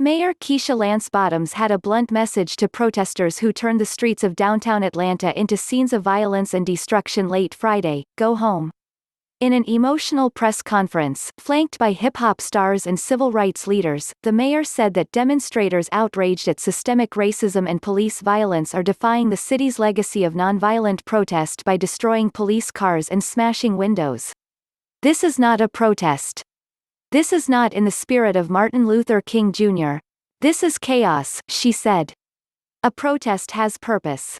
Mayor Keisha Lance Bottoms had a blunt message to protesters who turned the streets of downtown Atlanta into scenes of violence and destruction late Friday: "Go home." In an emotional press conference, flanked by hip-hop stars and civil rights leaders, the mayor said that demonstrators outraged at systemic racism and police violence are defying the city's legacy of nonviolent protest by destroying police cars and smashing windows. "This is not a protest. This is not in the spirit of Martin Luther King Jr. This is chaos," she said. "A protest has purpose.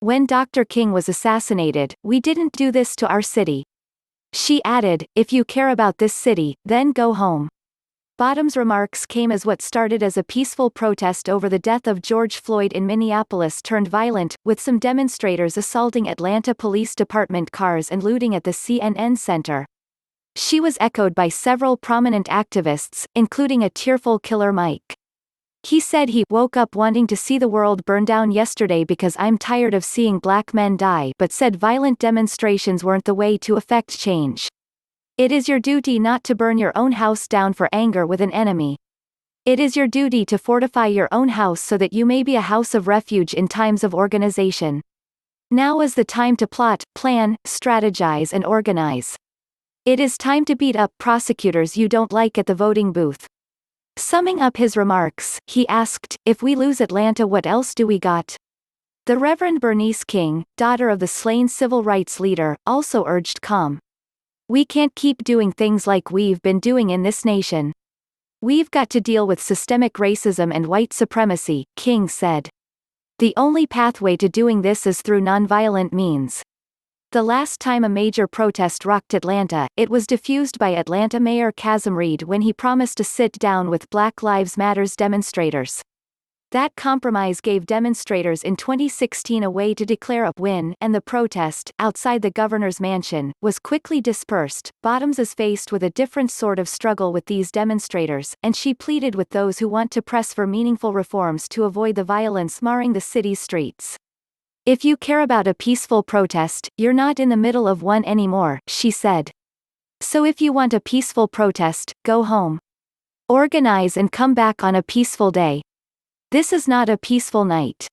When Dr. King was assassinated, we didn't do this to our city." She added, "If you care about this city, then go home." Bottoms' remarks came as what started as a peaceful protest over the death of George Floyd in Minneapolis turned violent, with some demonstrators assaulting Atlanta Police Department cars and looting at the CNN Center. She was echoed by several prominent activists, including a tearful Killer Mike. He said he woke up wanting to see the world burn down yesterday because I'm tired of seeing black men die, but said violent demonstrations weren't the way to effect change. "It is your duty not to burn your own house down for anger with an enemy. It is your duty to fortify your own house so that you may be a house of refuge in times of organization. Now is the time to plot, plan, strategize and organize. It is time to beat up prosecutors you don't like at the voting booth." Summing up his remarks, he asked, "If we lose Atlanta, what else do we got?" The Reverend Bernice King, daughter of the slain civil rights leader, also urged calm. "We can't keep doing things like we've been doing in this nation. We've got to deal with systemic racism and white supremacy," King said. "The only pathway to doing this is through nonviolent means." The last time a major protest rocked Atlanta, it was diffused by Atlanta Mayor Kazim Reed when he promised to sit down with Black Lives Matter's demonstrators. That compromise gave demonstrators in 2016 a way to declare a win, and the protest, outside the governor's mansion, was quickly dispersed. Bottoms is faced with a different sort of struggle with these demonstrators, and she pleaded with those who want to press for meaningful reforms to avoid the violence marring the city's streets. "If you care about a peaceful protest, you're not in the middle of one anymore," she said. "So if you want a peaceful protest, go home. Organize and come back on a peaceful day. This is not a peaceful night."